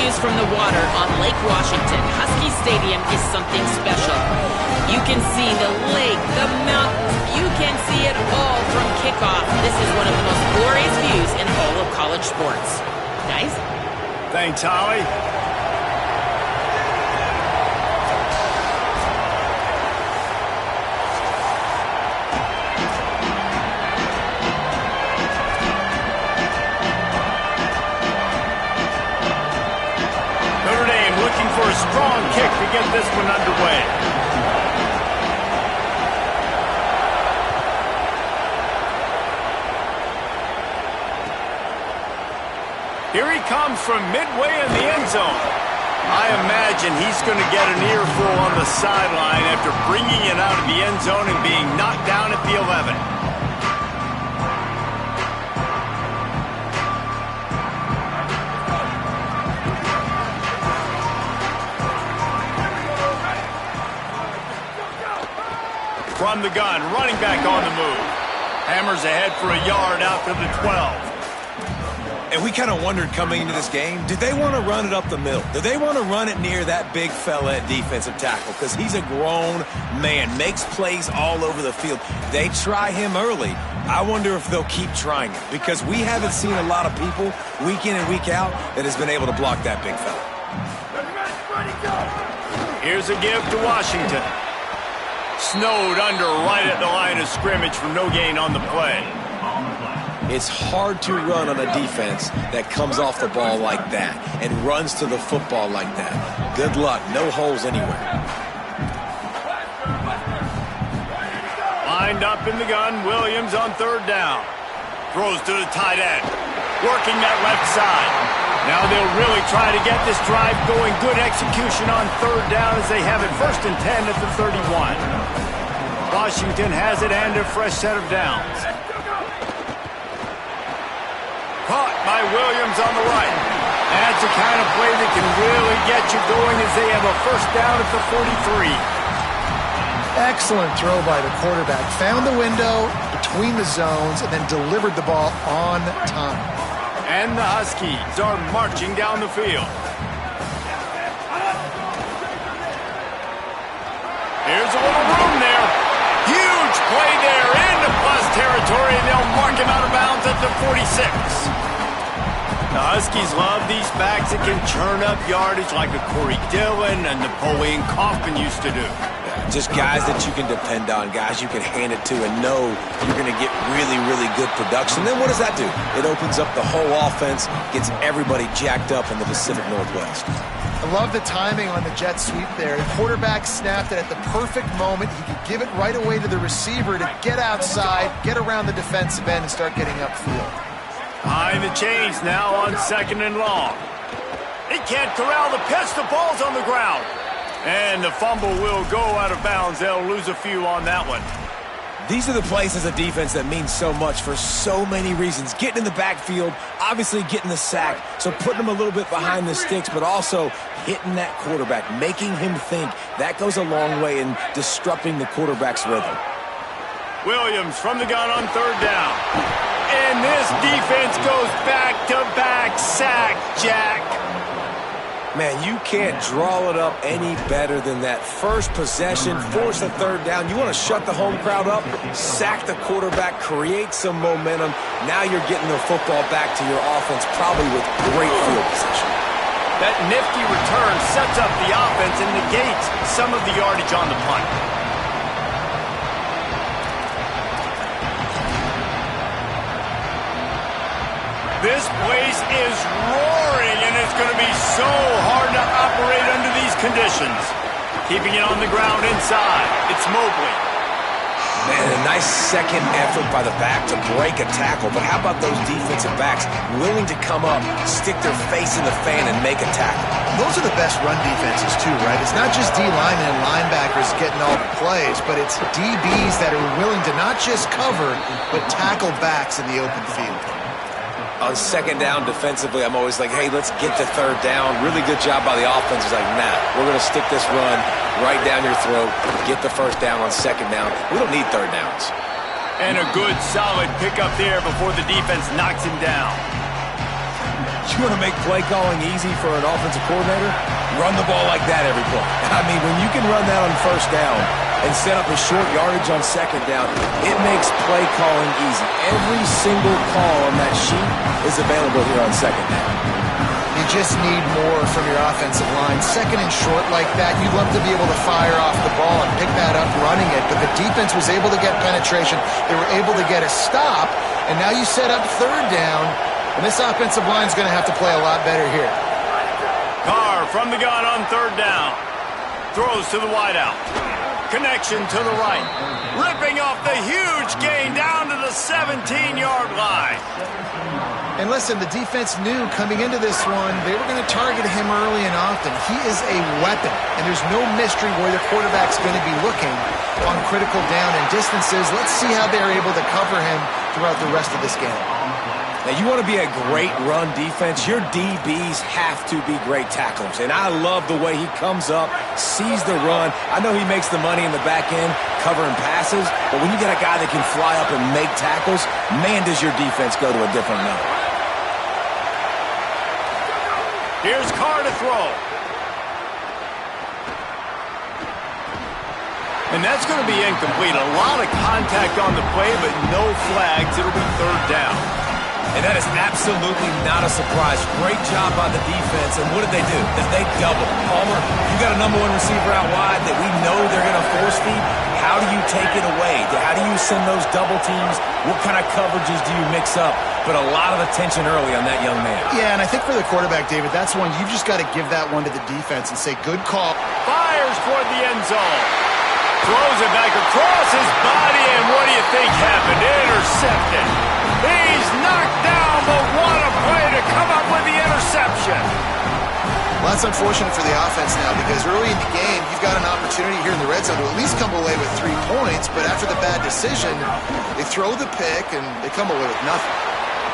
views from the water on Lake Washington, Husky Stadium is something special. You can see the lake, the mountains, you can see it all from kickoff. This is one of the most glorious views in all of college sports. Guys? Thanks, Holly. For a strong kick to get this one underway. Here he comes from midway in the end zone. I imagine he's going to get an earful on the sideline after bringing it out of the end zone and being knocked down at the 11. From the gun, running back on the move. Hammers ahead for a yard out to the 12. And we kind of wondered coming into this game, did they want to run it up the middle? Do they want to run it near that big fella at defensive tackle? Because he's a grown man, makes plays all over the field. They try him early. I wonder if they'll keep trying it, because we haven't seen a lot of people week in and week out that has been able to block that big fella. Here's a give to Washington. Snowed under right at the line of scrimmage for no gain on the play. It's hard to run on a defense that comes off the ball like that and runs to the football like that. Good luck. No holes anywhere. Lined up in the gun, Williams on third down. Throws to the tight end. Working that left side. Now they'll really try to get this drive going. Good execution on third down as they have it 1st and 10 at the 31. Washington has it and a fresh set of downs. Caught by Williams on the right. That's the kind of play that can really get you going as they have a 1st down at the 43. Excellent throw by the quarterback. Found the window between the zones and then delivered the ball on time. And the Huskies are marching down the field. Here's a little room there. Huge play there into plus territory, and they'll mark him out of bounds at the 46. The Huskies love these backs that can churn up yardage like a Corey Dillon and Napoleon Kaufman used to do. Just guys that you can depend on, guys you can hand it to and know you're going to get really, really good production. Then what does that do? It opens up the whole offense, gets everybody jacked up in the Pacific Northwest. I love the timing on the jet sweep there. The quarterback snapped it at the perfect moment. He could give it right away to the receiver to get outside, get around the defensive end, and start getting upfield. Behind the chains now on 2nd and long. He can't corral the pitch. The ball's on the ground. And the fumble will go out of bounds. They'll lose a few on that one. These are the plays as a defense that mean so much for so many reasons. Getting in the backfield, obviously getting the sack, so putting him a little bit behind the sticks, but also hitting that quarterback, making him think. That goes a long way in disrupting the quarterback's rhythm. Williams from the gun on 3rd down. And this defense goes back-to-back sack, Jack. Man, you can't draw it up any better than that. First possession, force a 3rd down. You want to shut the home crowd up, sack the quarterback, create some momentum. Now you're getting the football back to your offense, probably with great field position. That nifty return sets up the offense and negates some of the yardage on the punt. This place is roaring, and it's going to be so hard to operate under these conditions. Keeping it on the ground inside. It's Mobley. Man, a nice second effort by the back to break a tackle. But how about those defensive backs willing to come up, stick their face in the fan, and make a tackle? Those are the best run defenses, too, right? It's not just D-linemen and linebackers getting all the plays, but it's DBs that are willing to not just cover, but tackle backs in the open field. On 2nd down defensively, I'm always like, hey, let's get to 3rd down. Really good job by the offense. It's like, nah, we're going to stick this run right down your throat, get the 1st down on 2nd down. We don't need 3rd downs. And a good, solid pickup there before the defense knocks him down. You You want to make play calling easy for an offensive coordinator? Run the ball like that every play. I mean, when you can run that on first down and set up a short yardage on second down, it makes play calling easy. Every single call on that sheet is available here on second down. You just need more from your offensive line. Second and short like that, you'd love to be able to fire off the ball and pick that up running it, but the defense was able to get penetration. They were able to get a stop, and now you set up third down, and this offensive line is going to have to play a lot better here. Carr from the gun on third down. Throws to the wideout. Connection to the right. Ripping off the huge gain down to the 17-yard line. And listen, the defense knew coming into this one, they were going to target him early and often. He is a weapon, and there's no mystery where the quarterback's going to be looking on critical down and distances. Let's see how they're able to cover him throughout the rest of this game. Now, you want to be a great run defense, your DBs have to be great tacklers. And I love the way he comes up, sees the run. I know he makes the money in the back end covering passes, but when you get a guy that can fly up and make tackles, man, does your defense go to a different level. Here's Carr to throw. And that's going to be incomplete. A lot of contact on the play, but no flags. It'll be third down. And that is absolutely not a surprise. Great job by the defense. And what did they do? They doubled. Palmer, you got a number one receiver out wide that we know they're going to force feed. How do you take it away? How do you send those double teams? What kind of coverages do you mix up? But a lot of attention early on that young man. Yeah, and I think for the quarterback, David, that's one you've just got to give that one to the defense and say, good call. Fires toward the end zone. Throws it back across his body, and what do you think happened? Intercepted. He's knocked down, but what a play to come up with the interception. Well, that's unfortunate for the offense now because early in the game, you've got an opportunity here in the red zone to at least come away with 3 points, but after the bad decision, they throw the pick and they come away with nothing.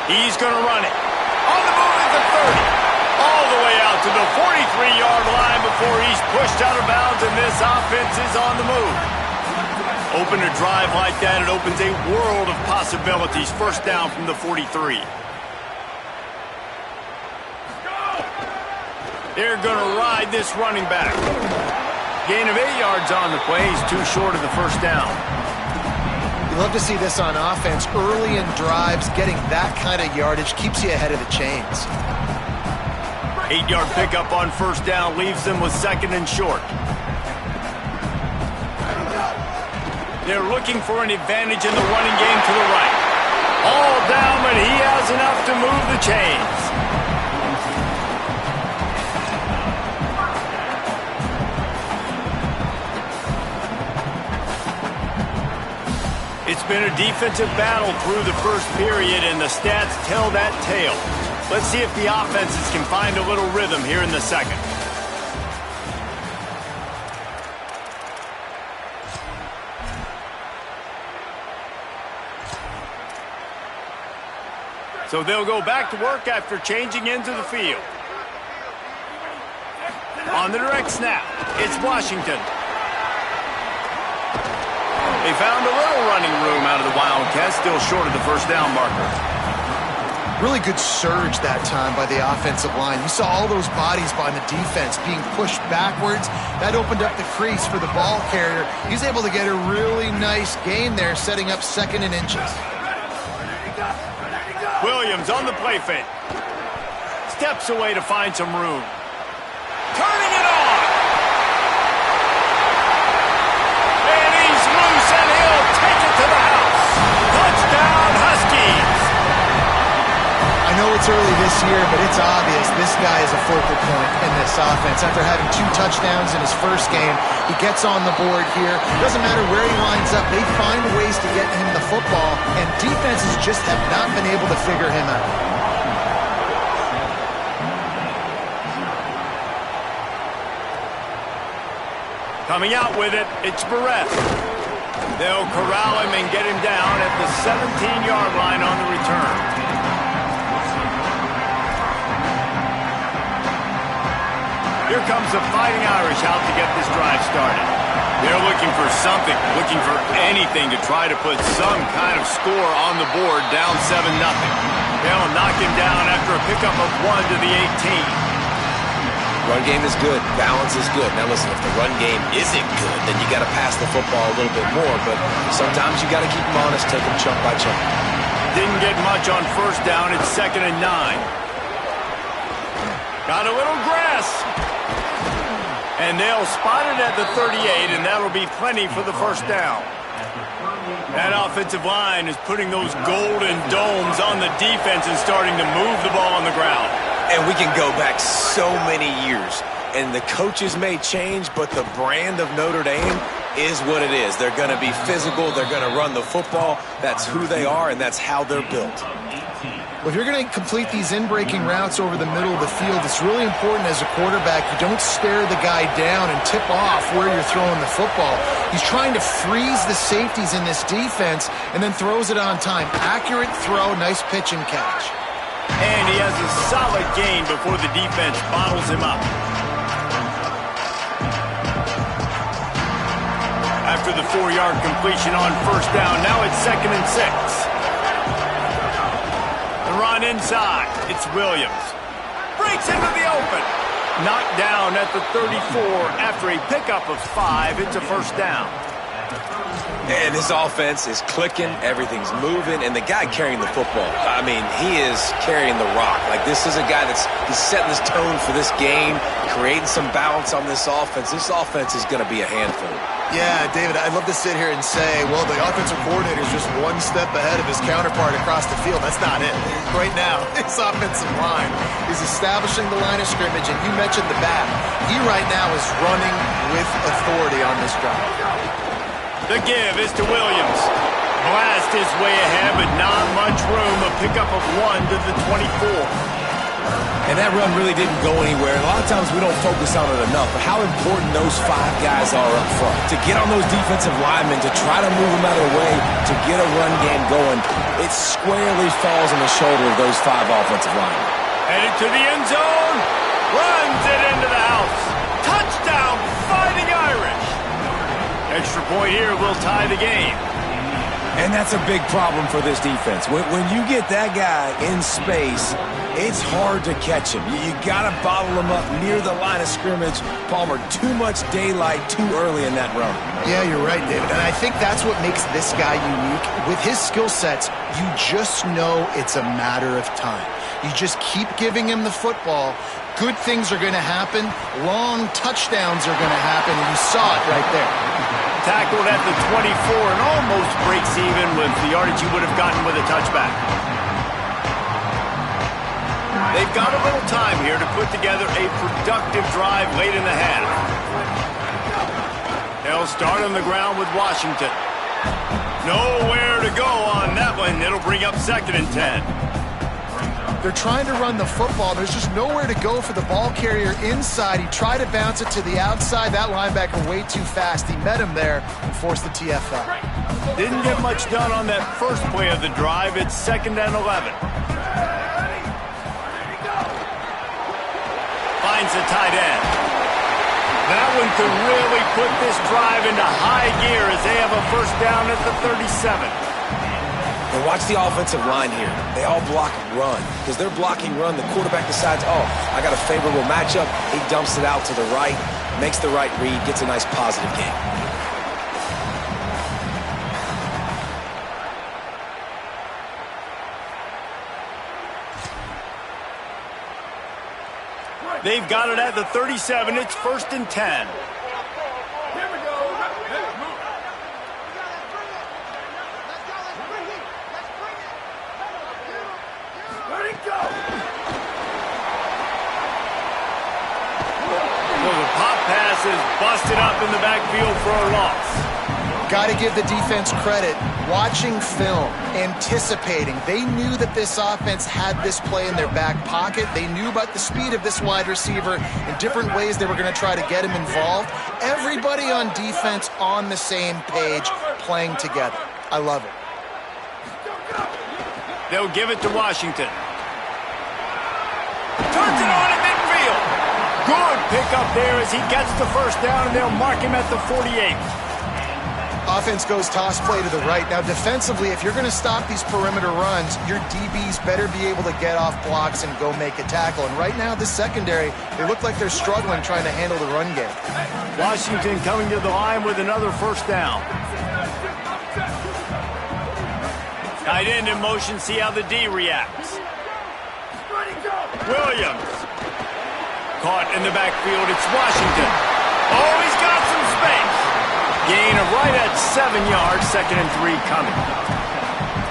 He's going to run it. On the move at the 30. All the way out to the 43-yard line before he's pushed out of bounds, and this offense is on the move. Open a drive like that, it opens a world of possibilities. First down from the 43. They're going to ride this running back. Gain of 8 yards on the play. He's too short of the first down. You love to see this on offense. Early in drives, getting that kind of yardage keeps you ahead of the chains. 8-yard pickup on first down leaves them with second and short. They're looking for an advantage in the running game to the right. All down, but he has enough to move the chains. It's been a defensive battle through the first period, and the stats tell that tale. Let's see if the offenses can find a little rhythm here in the second. So they'll go back to work after changing into the field. On the direct snap, it's Washington. They found a little running room out of the Wildcats, still short of the first down marker. Really good surge that time by the offensive line. You saw all those bodies by the defense being pushed backwards. That opened up the crease for the ball carrier. He's able to get a really nice gain there, setting up second and inches. Williams on the play fake. Steps away to find some room. Turning it on! And he's loose, and he'll take it to the house. Touchdown, Huskies! I know it's early this year, but it's obvious this guy is a focal point in this offense. After having 2 touchdowns in his first game, he gets on the board here. Doesn't matter where he lines up, they find ways to get him the football, and defenses just have not been able to figure him out. Coming out with it, it's Barrett. They'll corral him and get him down at the 17-yard line on the return. Here comes the Fighting Irish out to get this drive started. They're looking for something, looking for anything to try to put some kind of score on the board, down 7-0. They'll knock him down after a pickup of 1 to the 18. Run game is good. Balance is good. Now listen, if the run game isn't good, then you got to pass the football a little bit more. But sometimes you got to keep them honest, take them chunk by chunk. Didn't get much on first down. It's 2nd and 9. Got a little grass. And they'll spot it at the 38, and that'll be plenty for the first down. That offensive line is putting those golden domes on the defense and starting to move the ball on the ground. And we can go back so many years, and the coaches may change, but the brand of Notre Dame is what it is. They're going to be physical. They're going to run the football. That's who they are, and that's how they're built. Well, if you're going to complete these in-breaking routes over the middle of the field, it's really important as a quarterback you don't stare the guy down and tip off where you're throwing the football. He's trying to freeze the safeties in this defense and then throws it on time. Accurate throw, nice pitch and catch. And he has a solid gain before the defense bottles him up. After the 4-yard completion on first down, now it's 2nd and 6. The run inside. It's Williams. Breaks into the open. Knocked down at the 34 after a pickup of 5. It's a first down. And his offense is clicking, everything's moving, and the guy carrying the football, I mean, he is carrying the rock. Like, this is a guy he's setting this tone for this game, creating some balance on this offense. This offense is going to be a handful. Yeah, David, I'd love to sit here and say, well, the offensive coordinator is just one step ahead of his counterpart across the field. That's not it. Right now, his offensive line is establishing the line of scrimmage, and you mentioned the back. He right now is running with authority on this drive. The give is to Williams. Blast his way ahead, but not much room. A pickup of 1 to the 24. And that run really didn't go anywhere. A lot of times we don't focus on it enough, but how important those 5 guys are up front. To get on those defensive linemen, to try to move them out of the way, to get a run game going, it squarely falls on the shoulder of those 5 offensive linemen. Headed to the end zone. Runs it into the house. Touchdown, Fighting Irish. Extra point here will tie the game. And that's a big problem for this defense. When you get that guy in space, it's hard to catch him. You got to bottle him up near the line of scrimmage. Palmer, too much daylight too early in that run. Yeah, you're right, David. And I think that's what makes this guy unique. With his skill sets, you just know it's a matter of time. You just keep giving him the football. Good things are going to happen. Long touchdowns are going to happen. And you saw it right there. Tackled at the 24 and almost breaks even with the yardage he would have gotten with a touchback. They've got a little time here to put together a productive drive late in the half. They'll start on the ground with Washington. Nowhere to go on that one. It'll bring up 2nd and 10. They're trying to run the football. There's just nowhere to go for the ball carrier inside. He tried to bounce it to the outside. That linebacker way too fast. He met him there and forced the TFL. Didn't get much done on that first play of the drive. It's 2nd and 11. Finds the tight end. That one could really put this drive into high gear as they have a first down at the 37. And watch the offensive line here. They all block run. Because they're blocking run, the quarterback decides, oh, I got a favorable matchup. He dumps it out to the right, makes the right read, gets a nice positive gain. They've got it at the 37. It's 1st and 10. Busted up in the backfield for a loss. Got to give the defense credit. Watching film, anticipating. They knew that this offense had this play in their back pocket. They knew about the speed of this wide receiver in different ways they were going to try to get him involved. Everybody on defense on the same page, playing together. I love it. They'll give it to Washington. Turns it on at midfield. Good pick up there as he gets the first down, and they'll mark him at the 48. Offense goes toss play to the right. Now, defensively, if you're going to stop these perimeter runs, your DBs better be able to get off blocks and go make a tackle. And right now, this secondary, they look like they're struggling trying to handle the run game. Washington coming to the line with another first down. Tight end in motion, see how the D reacts. Williams. Caught in the backfield, it's Washington. Oh, he's got some space. Gain of right at 7 yards, 2nd and 3 coming.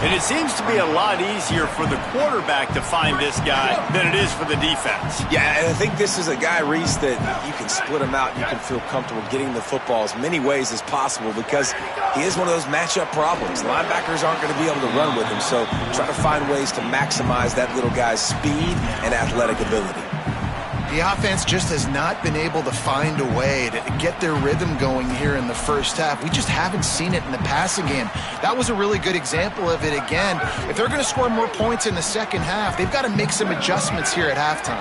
And it seems to be a lot easier for the quarterback to find this guy than it is for the defense. Yeah, and I think this is a guy, Reese, that you can split him out. You can feel comfortable getting the football as many ways as possible because he is one of those matchup problems. Linebackers aren't going to be able to run with him, so try to find ways to maximize that little guy's speed and athletic ability. The offense just has not been able to find a way to get their rhythm going here in the first half. We just haven't seen it in the passing game. That was a really good example of it again. If they're going to score more points in the second half, they've got to make some adjustments here at halftime.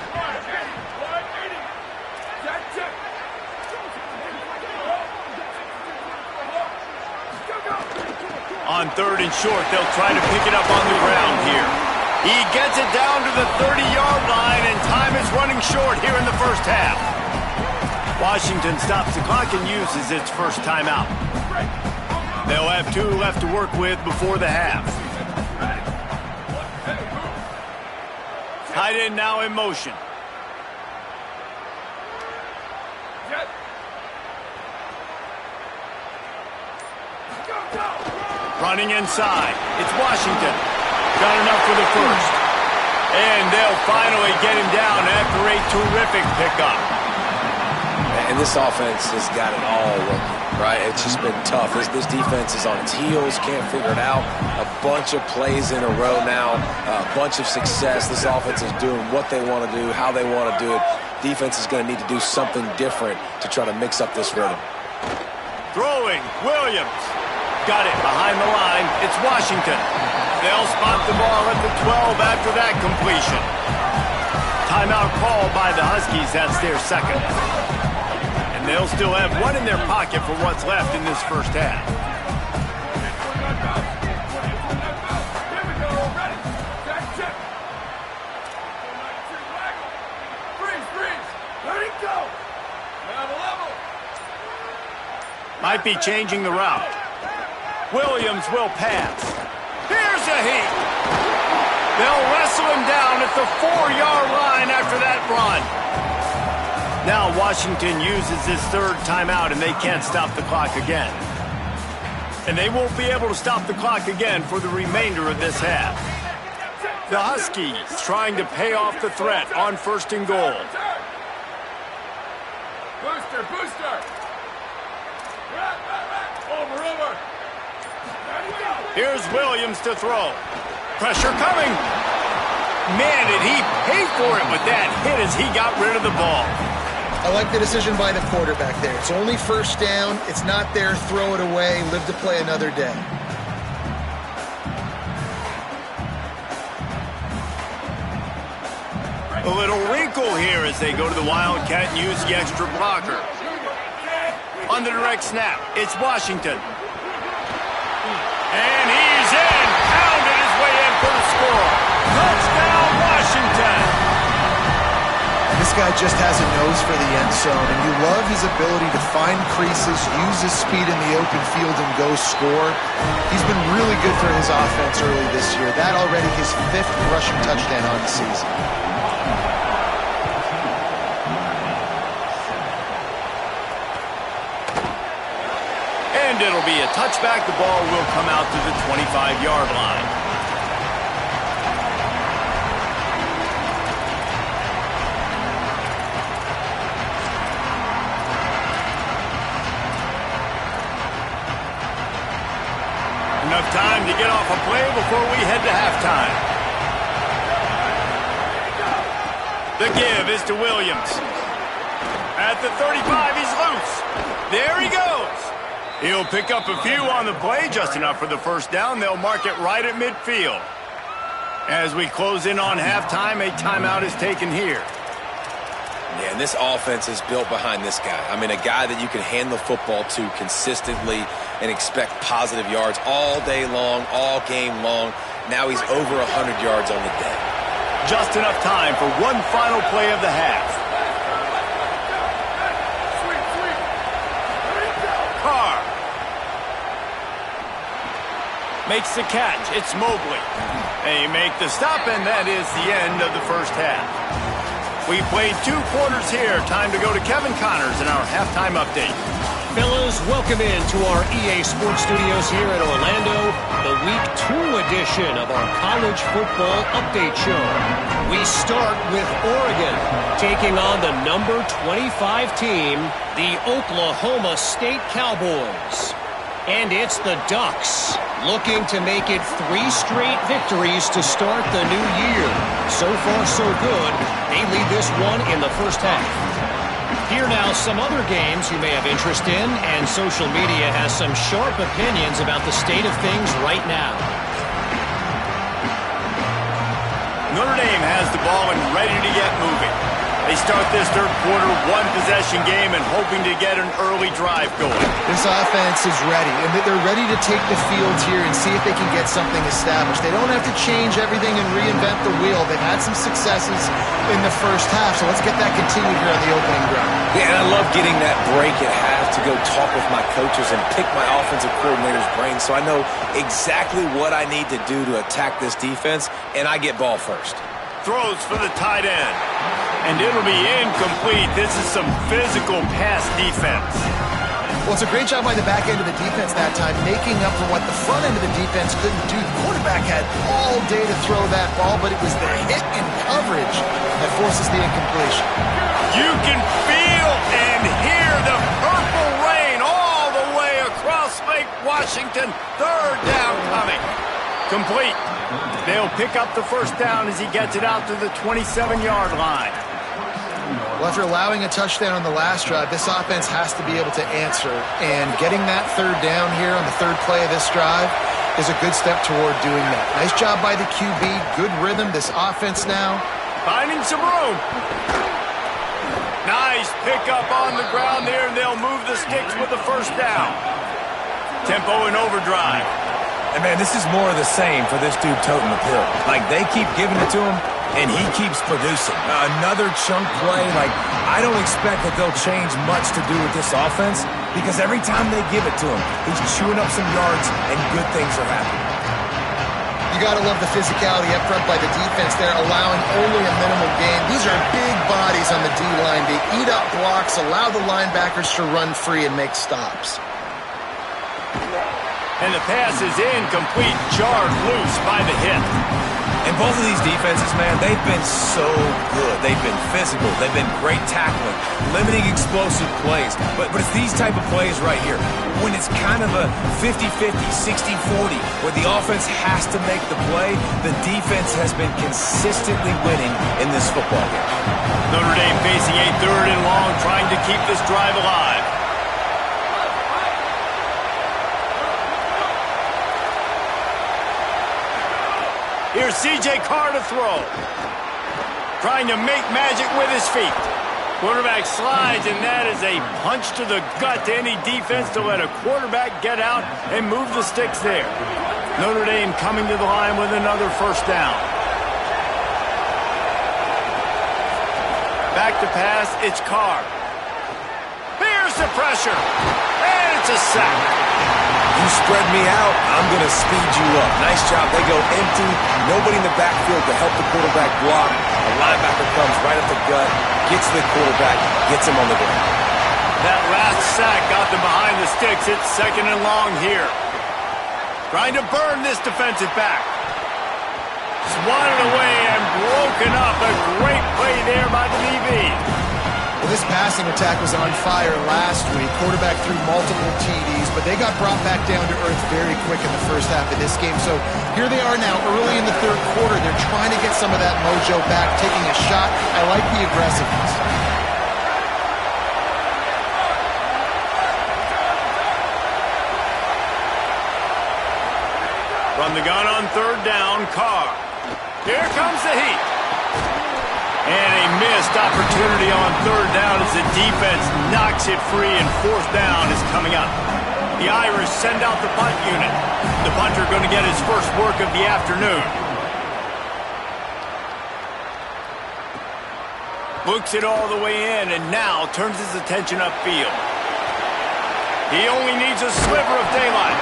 On 3rd and short, they'll try to pick it up on the ground here. He gets it down to the 30-yard line, and time is running short here in the first half. Washington stops the clock and uses its first timeout. They'll have 2 left to work with before the half. Tight end now in motion. Running inside, it's Washington. Got enough for the first. And they'll finally get him down after a terrific pickup. And this offense has got it all working, right? It's just been tough. This defense is on its heels, can't figure it out. A bunch of plays in a row now, a bunch of success. This offense is doing what they want to do, how they want to do it. Defense is going to need to do something different to try to mix up this rhythm. Throwing, Williams. Got it behind the line. It's Washington. They'll spot the ball at the 12 after that completion. Timeout called by the Huskies. That's their second. And they'll still have 1 in their pocket for what's left in this first half. Might be changing the route. Williams will pass. Here's a heat. They'll wrestle him down at the 4-yard line after that run. Now Washington uses his 3rd timeout, and they can't stop the clock again. And they won't be able to stop the clock again for the remainder of this half. The Huskies trying to pay off the threat on 1st and goal. Booster. Over. Here's Williams to throw. Pressure coming. Man, did he pay for it with that hit as he got rid of the ball. I like the decision by the quarterback there. It's only 1st down. It's not there. Throw it away. Live to play another day. A little wrinkle here as they go to the Wildcat and use the extra blocker. On the direct snap, it's Washington. And he's in. Pounded his way in for the score. Touchdown, Washington. This guy just has a nose for the end zone, and you love his ability to find creases, use his speed in the open field, and go score. He's been really good for his offense early this year. That already his 5th rushing touchdown on the season. And it'll be a touchback. The ball will come out to the 25-yard line. Enough time to get off a play before we head to halftime. The give is to Williams. At the 35, he's loose. There he goes. He'll pick up a few on the play, just enough for the first down. They'll mark it right at midfield. As we close in on halftime, a timeout is taken here. Yeah, and this offense is built behind this guy. I mean, a guy that you can hand the football to consistently, and expect positive yards all day long, all game long. Now he's over 100 yards on the day. Just enough time for one final play of the half. Carr makes the catch. It's Mobley. They make the stop, and that is the end of the first half. We played 2 quarters here. Time to go to Kevin Connors in our halftime update. Fellas, welcome in to our EA Sports Studios here in Orlando, the Week 2 edition of our College Football Update Show. We start with Oregon, taking on the number 25 team, the Oklahoma State Cowboys. And it's the Ducks, looking to make it 3 straight victories to start the new year. So far, so good. They lead this one in the first half. Here now, some other games you may have interest in, and social media has some sharp opinions about the state of things right now. Notre Dame has the ball and ready to get moving. They start this third quarter one-possession game and hoping to get an early drive going. This offense is ready, and they're ready to take the field here and see if they can get something established. They don't have to change everything and reinvent the wheel. They've had some successes in the first half, so let's get that continued here on the opening drive. Yeah, and I love getting that break at half to go talk with my coaches and pick my offensive coordinator's brain so I know exactly what I need to do to attack this defense, and I get ball first. Throws for the tight end. And it'll be incomplete. This is some physical pass defense. Well, it's a great job by the back end of the defense that time, making up for what the front end of the defense couldn't do. The quarterback had all day to throw that ball, but it was the hit in coverage that forces the incompletion. You can feel and hear the purple rain all the way across Lake Washington. Third down coming. Complete. They'll pick up the first down as he gets it out to the 27-yard line. Well, after allowing a touchdown on the last drive, this offense has to be able to answer. And getting that third down here on the third play of this drive is a good step toward doing that. Nice job by the QB. Good rhythm. This offense now finding some room. Nice pickup on the ground there, and they'll move the sticks with the first down. Tempo in overdrive. And, man, this is more of the same for this dude toting the pill. Like, they keep giving it to him, and he keeps producing. Another chunk play. Like, I don't expect that they'll change much to do with this offense because every time they give it to him, he's chewing up some yards, and good things are happening. You got to love the physicality up front by the defense there, allowing only a minimal gain. These are big bodies on the D-line. They eat up blocks, allow the linebackers to run free and make stops. And the pass is incomplete, jarred loose by the hit. And both of these defenses, man, they've been so good. They've been physical. They've been great tackling, limiting explosive plays. But it's these type of plays right here, when it's kind of a 50-50, 60-40, where the offense has to make the play, the defense has been consistently winning in this football game. Notre Dame facing a third and long, trying to keep this drive alive. Here's C.J. Carr to throw. Trying to make magic with his feet. Quarterback slides, and that is a punch to the gut to any defense to let a quarterback get out and move the sticks there. Notre Dame coming to the line with another first down. Back to pass, it's Carr. Here's the pressure. And it's a sack. You spread me out, I'm going to speed you up. Nice job. They go empty. Nobody in the backfield to help the quarterback block. A linebacker comes right up the gut, gets the quarterback, gets him on the ground. That last sack got them behind the sticks. It's second and long here. Trying to burn this defensive back. Swatted away and broken up. A great play there by the DB. Well, this passing attack was on fire last week. Quarterback threw multiple TDs, but they got brought back down to earth very quick in the first half of this game. So here they are now early in the third quarter. They're trying to get some of that mojo back, taking a shot. I like the aggressiveness. From the gun on third down, Carr. Here comes the heat. And a missed opportunity on third down as the defense knocks it free, and fourth down is coming up. The Irish send out the punt unit. The punter going to get his first work of the afternoon. Looks it all the way in and now turns his attention upfield. He only needs a sliver of daylight.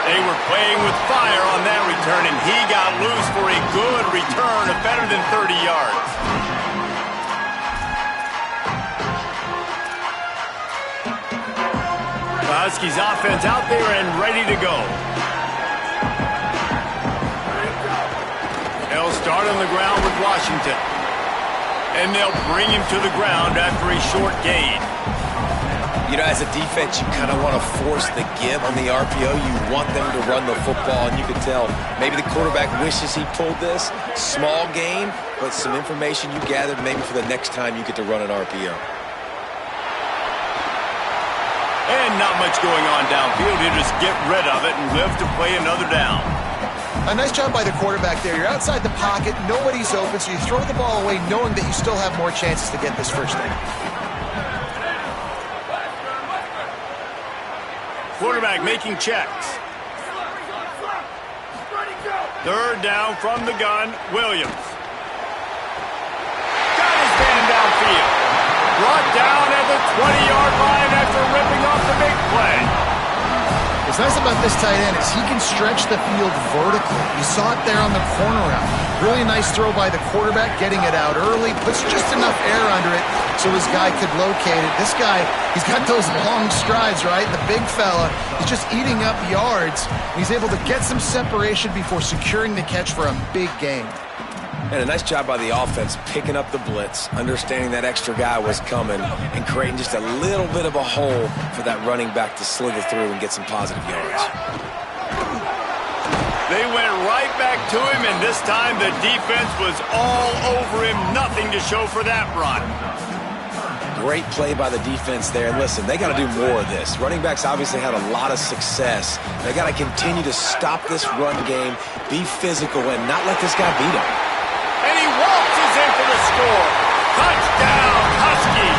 They were playing with fire on that return, and he got loose for a good return of better than 30 yards. The Huskies offense out there and ready to go. They'll start on the ground with Washington. And they'll bring him to the ground after a short gain. You know, as a defense, you kind of want to force the give on the RPO. You want them to run the football, and you can tell maybe the quarterback wishes he pulled this. Small gain, but some information you gathered maybe for the next time you get to run an RPO. And not much going on downfield. He'll just get rid of it and live to play another down. A nice job by the quarterback there. You're outside the pocket, nobody's open, so you throw the ball away knowing that you still have more chances to get this first down. Quarterback making checks. Third down from the gun, Williams. Got his man downfield. Brought down at the 20-yard line after ripping off the big play. What's nice about this tight end is he can stretch the field vertically. You saw it there on the corner route. Really nice throw by the quarterback, getting it out early, puts just enough air under it so his guy could locate it. This guy, he's got those long strides, right? The big fella, he's just eating up yards. He's able to get some separation before securing the catch for a big gain. And a nice job by the offense picking up the blitz, understanding that extra guy was coming, and creating just a little bit of a hole for that running back to slither through and get some positive yards. They went right back to him, and this time the defense was all over him. Nothing to show for that run. Great play by the defense there. And listen, they got to do more of this. Running backs obviously had a lot of success. They got to continue to stop this run game, be physical, and not let this guy beat them. And he waltzes in for the score. Touchdown, Husky.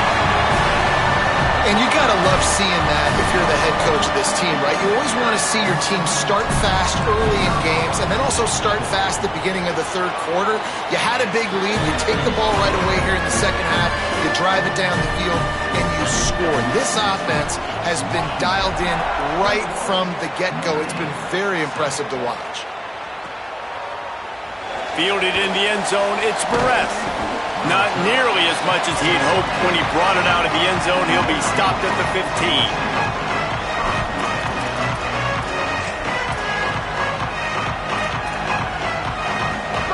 And you got to love seeing that if you're the head coach of this team, right? You always want to see your team start fast early in games and then also start fast at the beginning of the third quarter. You had a big lead. You take the ball right away here in the second half. You drive it down the field, and you score. This offense has been dialed in right from the get-go. It's been very impressive to watch. Fielded in the end zone, it's Barrett. Not nearly as much as he'd hoped when he brought it out of the end zone. He'll be stopped at the 15.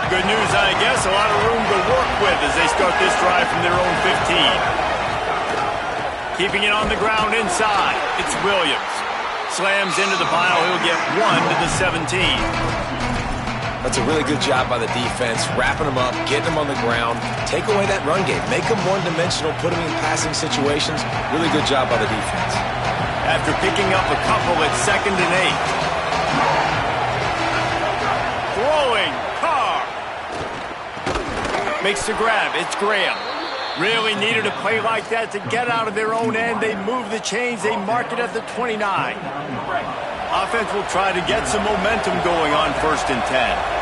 Good news, I guess. A lot of room to work with as they start this drive from their own 15. Keeping it on the ground inside. It's Williams. Slams into the pile. He'll get 1 to the 17. That's a really good job by the defense, wrapping them up, getting them on the ground, take away that run game, make them one-dimensional, put them in passing situations. Really good job by the defense. After picking up a couple at 2nd and 8. Throwing, Carr. Makes the grab, it's Graham. Really needed a play like that to get out of their own end. They move the chains, they mark it at the 29. Offense will try to get some momentum going on 1st and 10.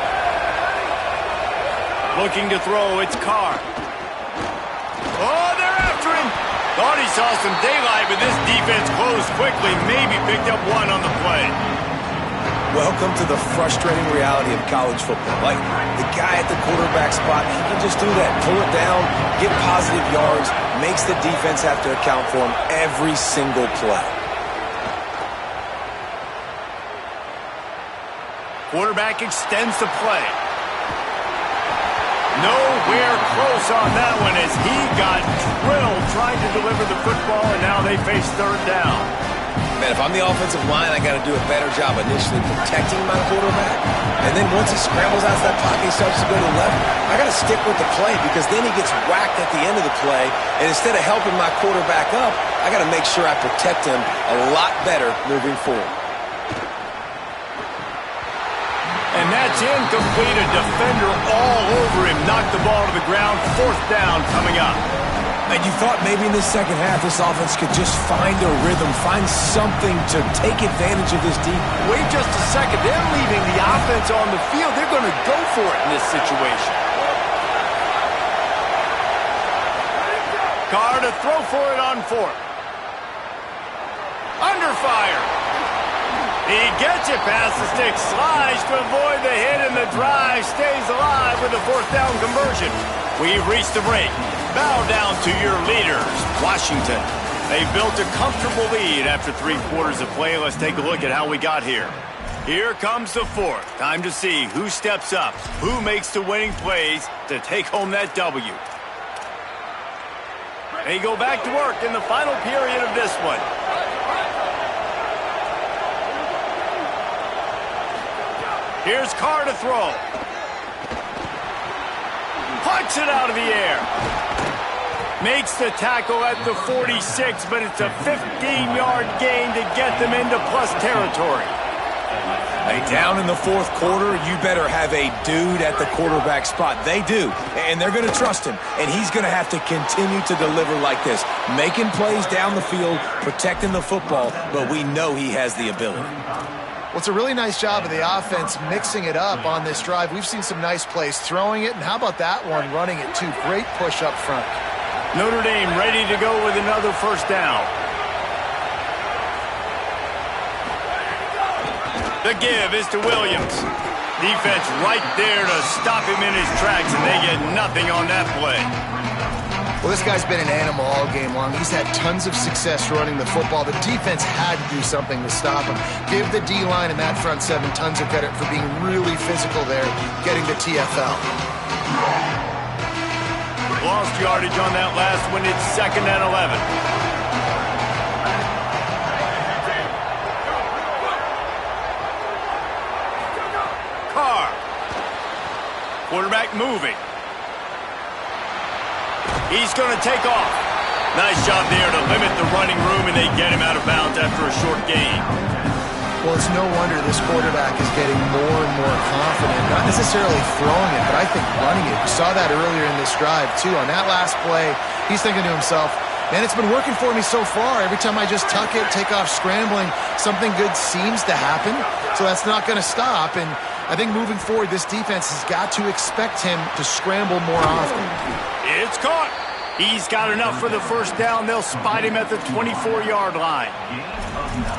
Looking to throw, it's Carr. Oh, they're after him. Thought he saw some daylight, but this defense closed quickly. Maybe picked up 1 on the play. Welcome to the frustrating reality of college football. Like, the guy at the quarterback spot, he can just do that. Pull it down, get positive yards, makes the defense have to account for him every single play. Quarterback extends the play. Nowhere close on that one as he got drilled trying to deliver the football, and now they face 3rd down. Man, if I'm the offensive line, I got to do a better job initially protecting my quarterback. And then once he scrambles out of that pocket, he starts to go to the left, I got to stick with the play because then he gets whacked at the end of the play. And instead of helping my quarterback up, I got to make sure I protect him a lot better moving forward. And that's incomplete. A defender all over him. Knocked the ball to the ground. 4th down coming up. And you thought maybe in the second half this offense could just find a rhythm, find something to take advantage of this deep. Wait just a second. They're leaving the offense on the field. They're going to go for it in this situation. Carr to throw for it on fourth. Under fire. He gets it past the stick. Slides to avoid the hit, and the drive stays alive with a fourth down conversion. We've reached the break. Bow down to your leaders, Washington. They built a comfortable lead after 3 quarters of play. Let's take a look at how we got here. Here comes the fourth. Time to see who steps up, who makes the winning plays to take home that W. They go back to work in the final period of this one. Here's Carr to throw. Punts it out of the air. Makes the tackle at the 46, but it's a 15-yard gain to get them into plus territory. Hey, down in the fourth quarter, you better have a dude at the quarterback spot. They do, and they're going to trust him, and he's going to have to continue to deliver like this, making plays down the field, protecting the football, but we know he has the ability. Well, it's a really nice job of the offense mixing it up on this drive. We've seen some nice plays throwing it, and how about that one running it too? Great push up front. Notre Dame ready to go with another first down. The give is to Williams. Defense right there to stop him in his tracks, and they get nothing on that play. Well, this guy's been an animal all game long. He's had tons of success running the football. The defense had to do something to stop him. Give the D-line and that front seven tons of credit for being really physical there, getting the TFL. Lost yardage on that last one. It's 2nd and 11. Carr. Quarterback moving. He's going to take off. Nice job there to limit the running room, and they get him out of bounds after a short gain. Well, it's no wonder this quarterback is getting more and more confident. Not necessarily throwing it, but I think running it. We saw that earlier in this drive, too. On that last play, he's thinking to himself, man, it's been working for me so far. Every time I just tuck it, take off scrambling, something good seems to happen. So that's not going to stop. And I think moving forward, this defense has got to expect him to scramble more often. It's caught. He's got enough for the first down. They'll spot him at the 24-yard line.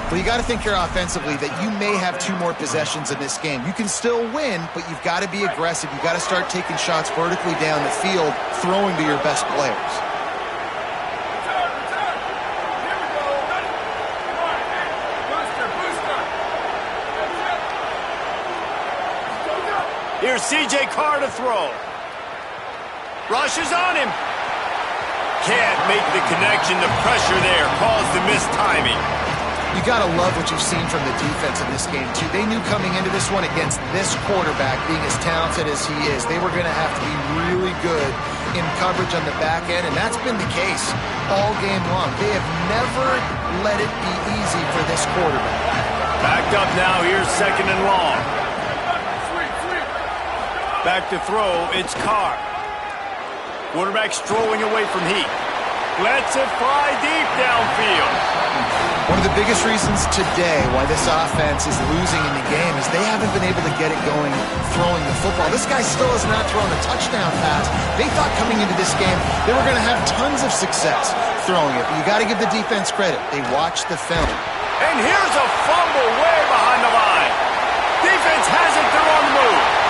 Well, you got to think here offensively that you may have 2 more possessions in this game. You can still win, but you've got to be aggressive. You've got to start taking shots vertically down the field, throwing to your best players. Here's C.J. Carr to throw. Rushes on him. Can't make the connection. The pressure there caused the missed timing. You got to love what you've seen from the defense in this game, too. They knew coming into this one against this quarterback, being as talented as he is, they were going to have to be really good in coverage on the back end, and that's been the case all game long. They have never let it be easy for this quarterback. Backed up now. Here's 2nd and long. Back to throw. It's Carr. Quarterback strolling away from heat. Lets it fly deep downfield. One of the biggest reasons today why this offense is losing in the game is they haven't been able to get it going throwing the football. This guy still has not thrown a touchdown pass. They thought coming into this game they were going to have tons of success throwing it. But you got to give the defense credit. They watched the film. And here's a fumble way behind the line. Defense has it. They're on the move.